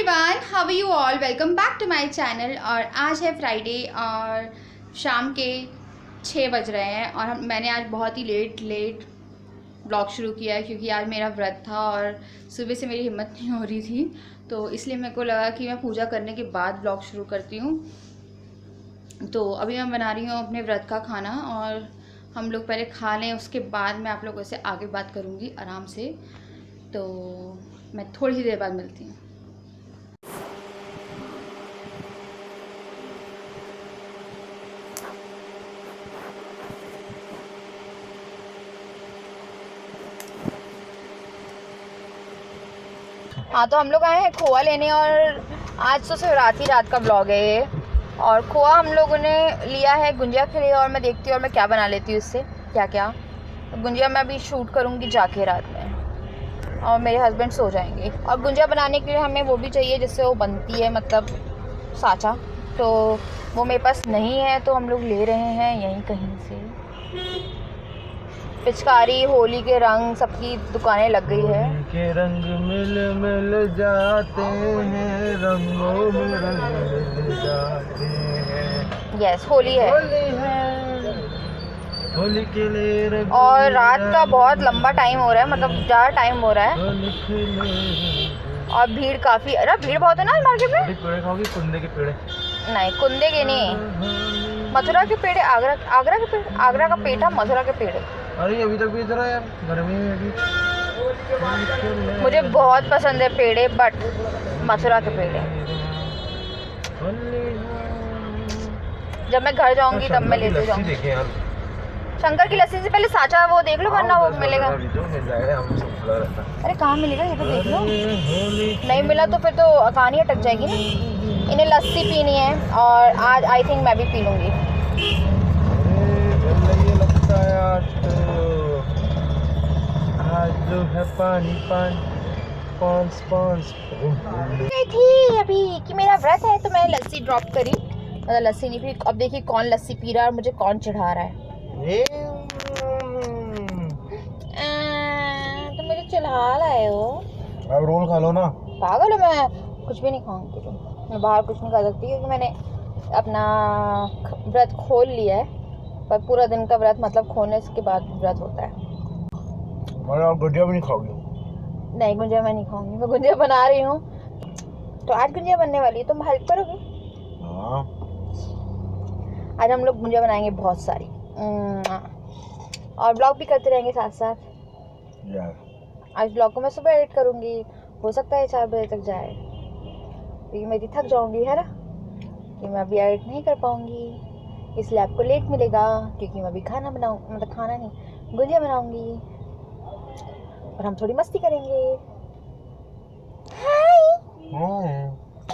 Everyone, how are you all. Welcome back to my channel. और आज है Friday और शाम के 6 बज रहे हैं और मैंने आज बहुत ही लेट ब्लॉग शुरू किया है क्योंकि आज मेरा व्रत था और सुबह से मेरी हिम्मत नहीं हो रही थी, तो इसलिए मेरे को लगा कि मैं पूजा करने के बाद ब्लॉग शुरू करती हूँ। तो अभी मैं बना रही हूँ अपने व्रत का खाना और हम लोग पहले खा लें, उसके बाद मैं आप लोगों से आगे बात करूँगी आराम से। तो मैं थोड़ी ही देर बाद मिलती हूँ। हाँ, तो हम लोग आए हैं खोआ लेने और आज तो शिवरात्रि रात का ब्लॉग है ये। और खोआ हम लोगों ने लिया है गुंजिया के लिए और मैं देखती हूँ और मैं क्या बना लेती हूँ इससे क्या क्या। तो गुंजिया मैं अभी शूट करूँगी जाके रात में और मेरे हस्बैंड सो जाएंगे। और गुंजिया बनाने के लिए हमें वो भी चाहिए जिससे वो बनती है, मतलब साँचा, तो वो मेरे पास नहीं है तो हम लोग ले रहे हैं यहीं कहीं से। पिचकारी, होली के रंग, सबकी दुकानें लग गई है। के रंग मिल जाते हैं, रंगों में रंग मिल जाते हैं। यस, होली है। होली के लिए रंग और रात का बहुत लंबा टाइम हो रहा है, मतलब ज़्यादा टाइम हो रहा है और भीड़ काफ़ी। अरे भीड़ बहुत है ना मार्केट में। पेड़े खाओगी? कुंदे के पेड़े? नहीं, कुंदे के नहीं, मथुरा के पेड़े। आगरा के पेड़, आगरा का पेठा मथुरा के पेड़े। अरे अभी तक भी इधर है यार, गर्मी में भी। मुझे बहुत पसंद है पेड़े, बट मथुरा के पेड़े। जब मैं घर जाऊंगी तब मैं लेते जाऊंगी। शंकर की लस्सी से पहले साचा वो देख लो, वरना वो मिलेगा। अरे कहाँ मिलेगा ये तो देख लो। नहीं मिला तो फिर तो कहानी अटक जाएगी ना। इन्हें लस्सी पीनी है और आज आई थिंक मैं भी पी लूँगी। आज जो है पानी थी अभी कि मेरा व्रत है तो मैं लस्सी ड्रॉप करी, मतलब लस्सी नहीं पी। अब देखिए कौन लस्सी पी रहा है और मुझे कौन चढ़ा रहा है। तो मुझे चढ़ा लाए हो। अब रोल खा लो ना। पागल हो, मैं कुछ भी नहीं खाऊंगी। तो मैं बाहर कुछ नहीं खा सकती क्योंकि मैंने अपना व्रत खोल लिया है। पर पूरा दिन का व्रत मतलब खोलने के बाद व्रत होता है। और आप गुजिया भी नहीं खाओगी? नहीं, गुंजिया मैं नहीं खाऊंगी। मैं गुंजिया बना रही हूँ तो आज गुंजिया बनने वाली है, तुम हेल्प करोगे? हाँ। आज हम लोग गुंजिया बनाएंगे बहुत सारी और ब्लॉग भी करते रहेंगे साथ साथ यार। आज ब्लॉग को मैं सुबह एडिट करूँगी, हो सकता है 4 बजे तक जाए क्योंकि मैं थक जाऊँगी, है ना, कि मैं अभी एडिट नहीं कर पाऊँगी, इसलिए आपको लेट मिलेगा क्योंकि मैं अभी खाना बनाऊँ, मतलब खाना नहीं, गुंजिया बनाऊँगी और हम थोड़ी मस्ती करेंगे। हाय।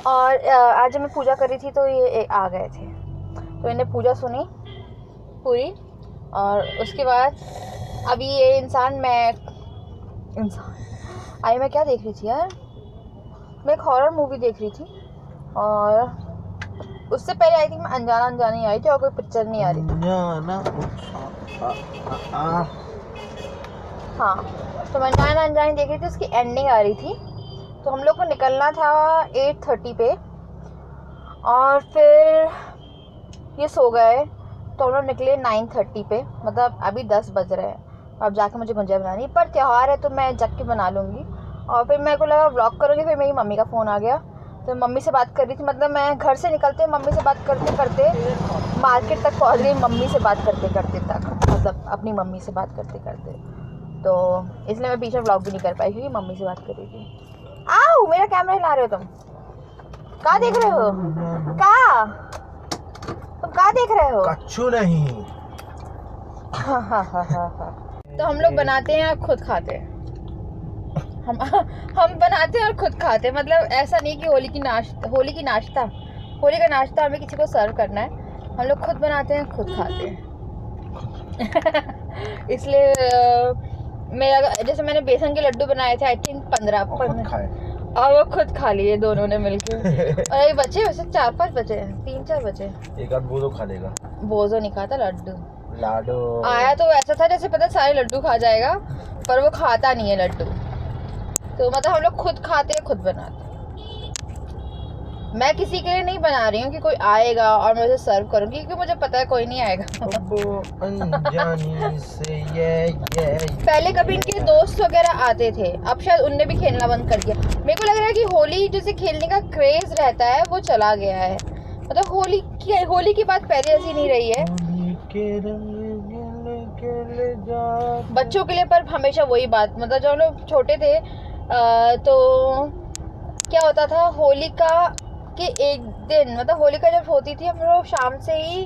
और आज जब मैं पूजा कर रही थी तो ये आ गए थे, तो इन्हें पूजा सुनी पूरी। और उसके बाद अभी ये इंसान आई मैं क्या देख रही थी यार, मैं एक हॉरर मूवी देख रही थी और उससे पहले आई थिंक मैं अनजानी आई थी और कोई पिक्चर नहीं आ रही थी। हाँ, तो मैं अनजानी देख रही थी, उसकी एंडिंग आ रही थी। तो हम लोग को निकलना था 8:30 पे और फिर ये सो गए तो हम लोग निकले 9:30 पे, मतलब अभी 10 बज रहे हैं। अब जाके मुझे गुंजिया बनानी है, पर त्यौहार है तो मैं जग के बना लूँगी। और फिर मेरे को लगा व्लॉग करूँगी, फिर मेरी मम्मी का फ़ोन आ गया तो मम्मी से बात कर रही थी, मतलब मैं घर से निकलते मम्मी से बात करते करते मार्केट तक पहुँच गई, मम्मी से बात करते करते तक, मतलब अपनी मम्मी से बात करते करते। तो इसलिए मैं पीछे व्लॉग भी नहीं कर पाई क्योंकि मम्मी से बात कर रही थी। आओ, मेरा कैमरा हिला रहे हो तुम, क्या देख रहे हो? तुम क्या देख रहे हो? कच्छु नहीं। तो हम लोग बनाते हैं और खुद खाते हैं। हम बनाते हैं और खुद खाते हैं, मतलब ऐसा नहीं कि होली का नाश्ता हमें किसी को सर्व करना है, हम लोग खुद बनाते हैं खुद खाते हैं। इसलिए मेरा जैसे मैंने बेसन के लड्डू बनाए थे आई थिंक 15 और वो खुद खा लिए दोनों ने मिलके। और ये बचे वैसे 4-5 बचे, 3-4 बचे। एक आध बोझो खा लेगा। बोझो नहीं खाता, लड्डू लाडो आया तो ऐसा था जैसे पता सारे लड्डू खा जाएगा, पर वो खाता नहीं है लड्डू। तो मतलब हम लोग खुद खाते हैं खुद बनाते हैं। मैं किसी के लिए नहीं बना रही हूँ कि कोई आएगा और मैं उसे सर्व करूँगी, क्योंकि मुझे पता है कोई नहीं आएगा। अनजानी से ये पहले कभी इनके दोस्त वगैरह आते थे, अब शायद उनने भी खेलना बंद कर दिया। मेरे को लग रहा है कि होली जैसे खेलने का क्रेज रहता है वो चला गया है, मतलब होली की बात पहले ऐसी नहीं रही है बच्चों के लिए। पर हमेशा वही बात, मतलब जब हम लोग छोटे थे तो क्या होता था, होली का के एक दिन, मतलब होली का जब होती थी हम लोग शाम से ही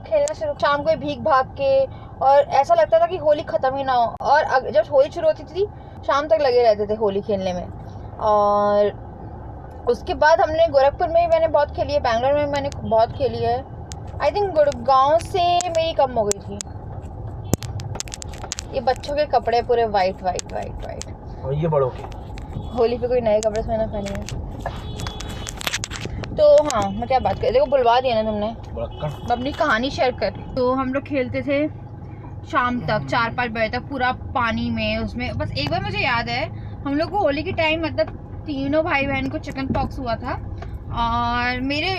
खेलना शुरू, शाम को ही भीग भाग के, और ऐसा लगता था कि होली ख़त्म ही ना हो। और जब होली शुरू होती थी शाम तक लगे रहते थे होली खेलने में। और उसके बाद हमने गोरखपुर में ही मैंने बहुत खेली है, बैंगलोर में मैंने बहुत खेली है। आई थिंक गुड़गांव से मेरी कम हो गई थी। ये बच्चों के कपड़े पूरे वाइट वाइट वाइट वाइट, और ये बड़ों के। होली पे कोई नए कपड़े मैंने पहने हैं। तो हाँ, मैं क्या बात कर, देखो बुलवा दिया ना तुमने, मैं अपनी कहानी शेयर कर। तो हम लोग खेलते थे शाम तक 4-5 बजे तक पूरा पानी में, उसमें बस एक बार मुझे याद है हम लोग को होली के टाइम, मतलब तीनों भाई बहन को चिकन पॉक्स हुआ था। और मेरी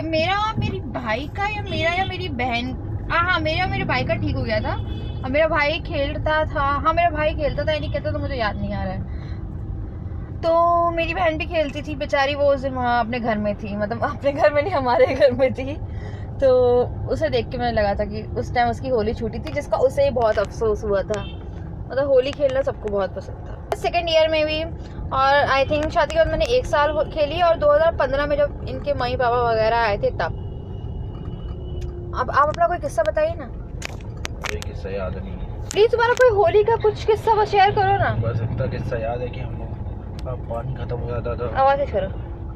भाई का या मेरी बहन, हाँ मेरे भाई का ठीक हो गया था। और मेरा भाई खेलता था, हाँ मेरा भाई खेलता था, या नहीं कहता तो मुझे याद नहीं आ रहा है। तो मेरी बहन भी खेलती थी बेचारी, वो उस दिन वहाँ अपने घर में थी, मतलब अपने घर में नहीं हमारे घर में थी। तो उसे देख के मुझे लगा था कि उस टाइम उसकी होली छूटी थी, जिसका उसे ही बहुत अफसोस हुआ था। मतलब होली खेलना सबको बहुत पसंद था। सेकेंड ईयर में भी, और आई थिंक शादी के बाद मैंने 1 साल खेली, और 2015 में जब इनके मम्मी पापा वगैरह आए थे तब। अब आप अपना कोई किस्सा बताइए ना। कोई किस्सा याद नहीं है। प्लीज तुम्हारा कोई होली का कुछ किस्सा शेयर करो ना। बस इतना किस्सा याद है कि हम लोग का पानी खत्म हो जाता था। आवाज करो।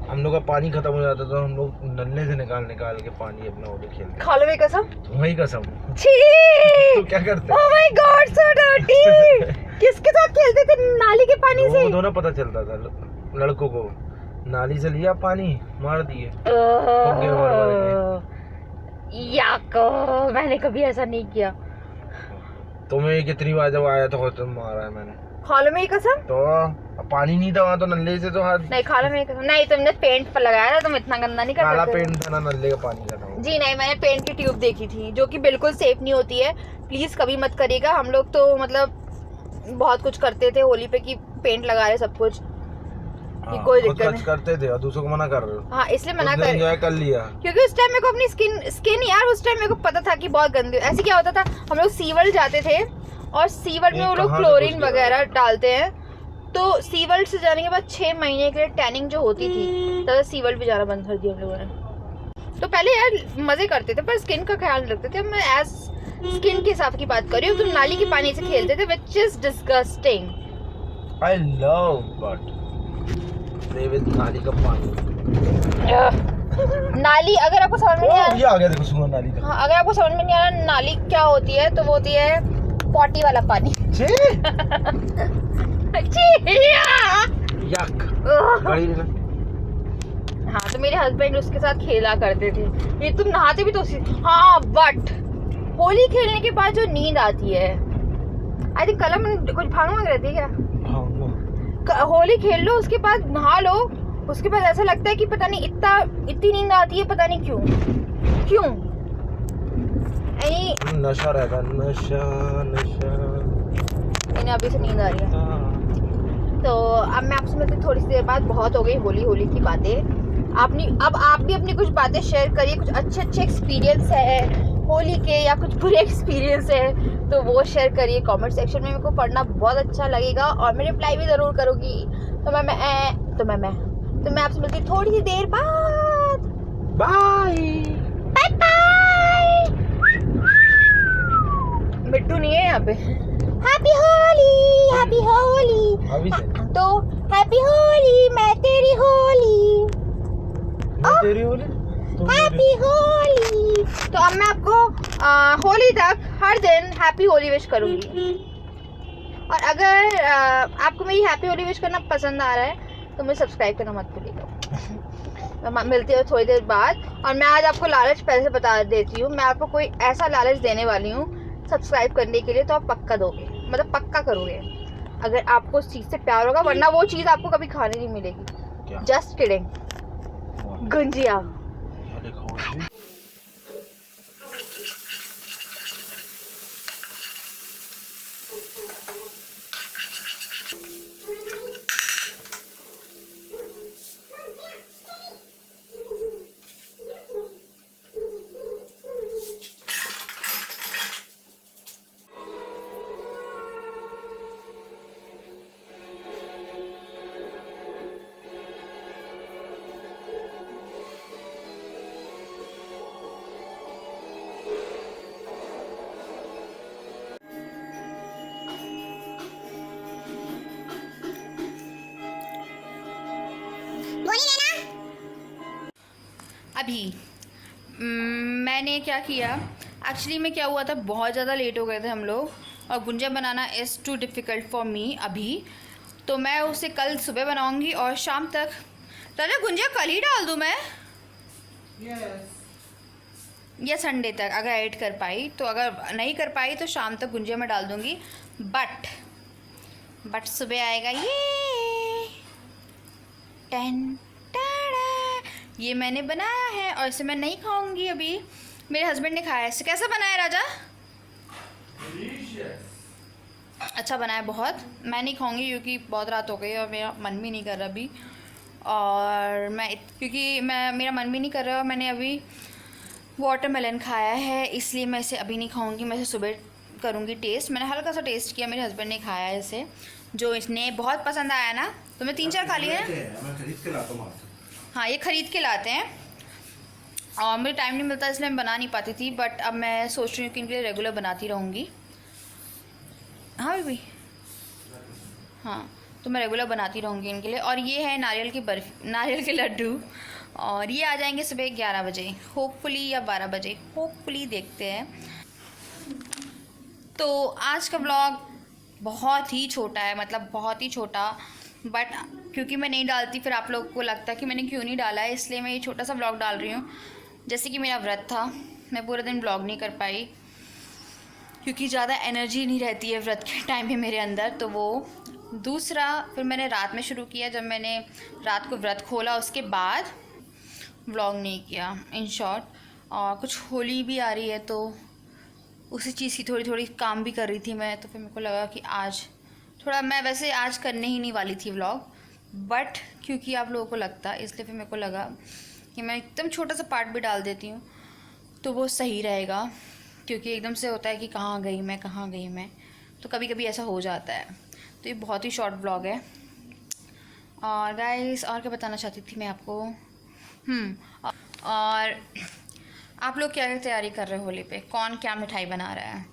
हम लोग का पानी खत्म हो जाता था, हम लोग नल्ले से निकाल के पानी अपना होली खेलते। खा लो मेरी कसम। वही कसम। छी! तो क्या करते? Oh my God, so dirty! किसके साथ खेलते थे नाली के पानी से? वो दोनों पता चलता था लड़कों को, नाली से लिया पानी मार दिए। याको, मैंने कभी ऐसा नहीं किया। तुम्हें कितनी बार जब आया तो तुम मारा है मैंने। खा लो मेरी कसम। तो पानी नहीं था वहाँ, तो नल्ले से तो हाथ। नहीं खा लो मेरी कसम। नहीं, तुमने पेंट पर लगाया था, तुम इतना गंदा नहीं कर सकते। काला पेंट था ना, नल्ले का पानी का था। जी नहीं, मैंने पेंट की ट्यूब देखी थी, जो कि बिल्कुल सेफ नहीं होती है। प्लीज कभी मत करिएगा। हम लोग तो मतलब बहुत कुछ करते थे होली पे, कि पेंट लगा रहे सब कुछ, कि कोई दिक्कत नहीं करते थे और दूसरों को मना कर रहे हो। हाँ, इसलिए मना कर लिया, क्योंकि उस टाइम मेरे को अपनी स्किन यार, उस टाइम मेरे को पता था कि बहुत गंदी। ऐसे क्या होता था, हम लोग सीवर्ल्ड जाते थे, और सीवर्ल्ड में वो लोग क्लोरीन वगैरह डालते हैं। तो सीवर्ल्ड से जाने के बाद 6 महीने के लिए टैनिंग जो होती थी, तब सीवर्ल्ड भी जाना बंद कर दिया हम लोगों ने। तो पहले यार मजे करते थे, पर स्किन का ख्याल रखते थे। मैं एज स्किन के हिसाब की बात कर रही हूँ। तुम नाली के पानी से खेलते थे, which is disgusting. I love but play with नाली का पानी। नाली, अगर आपको समझ में नहीं आ ये आ गया, देखो सुनो नाली का। हाँ, अगर आपको समझ में नहीं आ रहा नाली क्या होती है, तो वो होती है पॉटी वाला पानी। यक। हाँ, तो मेरे हस्बैंड उसके साथ खेला करते थे। ये तुम नहाते भी तो हाँ, बट होली खेलने के बाद जो नींद आती है, आई थिंक कलम कुछ भांग मांग रहती है क्या? होली खेल लो, उसके बाद नहा लो, उसके बाद ऐसा लगता है कि पता नहीं इतनी नींद आती है, पता नहीं क्यों। नशा रहता, नशा। इन्हें अभी से नींद आ रही है। तो अब मैं आपसे मिलती थोड़ी सी देर बाद। बहुत हो गई होली की बातें। अब आप भी अपनी कुछ बातें शेयर करिए, कुछ अच्छे एक्सपीरियंस है होली के, या कुछ बुरे एक्सपीरियंस है तो वो शेयर करिए कमेंट सेक्शन में। मेरे को पढ़ना बहुत अच्छा लगेगा, और मैं रिप्लाई भी ज़रूर करूँगी। तो मैं आपसे मिलती थोड़ी सी देर बाद। Bye bye. मिट्टू नहीं है यहाँ पे। हैप्पी होली। अभी से तो हैप्पी होली, मैं तेरी होली। तेरी होली, हैप्पी होली। तो अब मैं आपको होली तक हर दिन हैप्पी होली विश करूंगी। और अगर आपको मेरी हैप्पी होली विश करना पसंद आ रहा है तो मुझे सब्सक्राइब करना मत भूलिएगा। मिलती है थोड़ी देर बाद। और मैं आज आपको लालच पहले से बता देती हूँ, मैं आपको कोई ऐसा लालच देने वाली हूँ सब्सक्राइब करने के लिए, तो आप पक्का दोगे, मतलब पक्का करोगे अगर आपको उस चीज़ से प्यार होगा, वरना वो चीज़ आपको कभी खाने नहीं मिलेगी। Just kidding. गुंजिया। अभी मैंने क्या किया, एक्चुअली में क्या हुआ था, बहुत ज़्यादा लेट हो गए थे हम लोग और गुंजा बनाना is too difficult for me अभी, तो मैं उसे कल सुबह बनाऊंगी और शाम तक। राजा गुंजा कल ही डाल दूँ मैं या संडे तक अगर एडिट कर पाई तो, अगर नहीं कर पाई तो शाम तक गुंजिया में डाल दूँगी। बट सुबह आएगा ये ये मैंने बनाया है और इसे मैं नहीं खाऊंगी अभी, मेरे हस्बैंड ने खाया है। इसे कैसा बनाया राजा? अच्छा बनाया बहुत। मैं नहीं खाऊंगी क्योंकि बहुत रात हो गई और मेरा मन भी नहीं कर रहा अभी, और मेरा मन भी नहीं कर रहा और मैंने अभी वाटरमेलन खाया है, इसलिए मैं इसे अभी नहीं खाऊंगी। मैं इसे सुबह करूंगी टेस्ट। मैंने हल्का सा टेस्ट किया, मेरे हस्बैंड ने खाया है इसे, जो इसने बहुत पसंद आया ना, तो मैं 3-4 खा लिए हैं। हाँ ये ख़रीद के लाते हैं और मुझे टाइम नहीं मिलता इसलिए मैं बना नहीं पाती थी, बट अब मैं सोच रही हूँ कि इनके लिए रेगुलर बनाती रहूँगी। हाँ बेबी, हाँ तो मैं रेगुलर बनाती रहूँगी इनके लिए। और ये है नारियल की बर्फ़ी, नारियल के लड्डू, और ये आ जाएंगे सुबह 11 बजे होपफुली या 12 बजे, होपफुली देखते हैं। तो आज का व्लॉग बहुत ही छोटा है, मतलब बहुत ही छोटा, बट क्योंकि मैं नहीं डालती फिर आप लोगों को लगता है कि मैंने क्यों नहीं डाला है, इसलिए मैं ये छोटा सा व्लॉग डाल रही हूँ। जैसे कि मेरा व्रत था, मैं पूरा दिन व्लॉग नहीं कर पाई क्योंकि ज़्यादा एनर्जी नहीं रहती है व्रत के टाइम पे मेरे अंदर, तो वो दूसरा फिर मैंने रात में शुरू किया, जब मैंने रात को व्रत खोला उसके बाद व्लॉग नहीं किया इन शॉर्ट। और कुछ होली भी आ रही है तो उसी चीज़ की थोड़ी काम भी कर रही थी मैं, तो फिर मेरे को लगा कि आज थोड़ा, मैं वैसे आज करने ही नहीं वाली थी व्लॉग, बट क्योंकि आप लोगों को लगता है इसलिए फिर मेरे को लगा कि मैं एकदम छोटा सा पार्ट भी डाल देती हूँ तो वो सही रहेगा, क्योंकि एकदम से होता है कि कहाँ गई मैं, तो कभी कभी ऐसा हो जाता है। तो ये बहुत ही शॉर्ट व्लॉग है। और गाइस और क्या बताना चाहती थी मैं आपको, और आप लोग क्या क्या तैयारी कर रहे हो होली पे, कौन क्या मिठाई बना रहा है,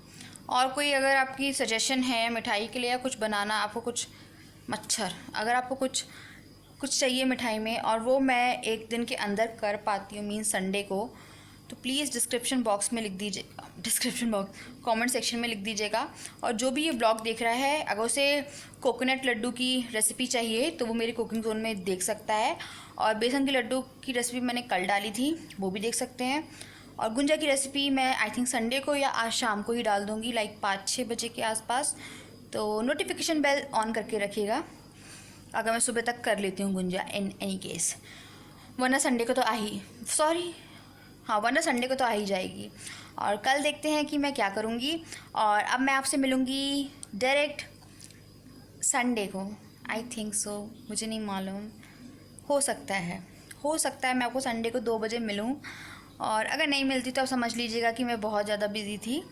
और कोई अगर आपकी सजेशन है मिठाई के लिए या कुछ बनाना, आपको कुछ अगर आपको कुछ चाहिए मिठाई में और वो मैं एक दिन के अंदर कर पाती हूँ, मीन संडे को, तो प्लीज़ डिस्क्रिप्शन बॉक्स में लिख दीजिएगा, कमेंट सेक्शन में लिख दीजिएगा। और जो भी ये ब्लॉग देख रहा है अगर उसे कोकोनट लड्डू की रेसिपी चाहिए तो वो मेरे कुकिंग जोन में देख सकता है, और बेसन के लड्डू की रेसिपी मैंने कल डाली थी वो भी देख सकते हैं, और गुंजा की रेसिपी मैं आई थिंक संडे को या आज शाम को ही डाल दूँगी, लाइक 5-6 बजे के आसपास। तो नोटिफिकेशन बेल ऑन करके रखिएगा अगर मैं सुबह तक कर लेती हूँ गुंजा, इन एनी केस, वरना संडे को तो वरना संडे को तो आ ही जाएगी। और कल देखते हैं कि मैं क्या करूँगी, और अब मैं आपसे मिलूँगी डायरेक्ट संडे को, आई थिंक सो, मुझे नहीं मालूम, हो सकता है मैं आपको संडे को 2 बजे मिलूँ, और अगर नहीं मिलती तो आप समझ लीजिएगा कि मैं बहुत ज़्यादा बिजी थी।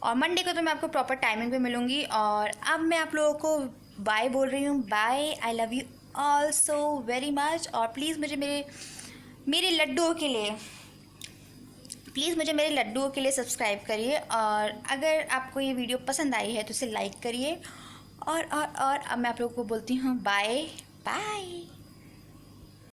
और मंडे को तो मैं आपको प्रॉपर टाइमिंग पे मिलूँगी। और अब मैं आप लोगों को बाय बोल रही हूँ, bye, I love you all so very much. और प्लीज़ मुझे मेरे लड्डुओं के लिए सब्सक्राइब करिए, और अगर आपको ये वीडियो पसंद आई है तो इसे लाइक करिए। और अब मैं आप लोगों को बोलती हूँ बाय बाय।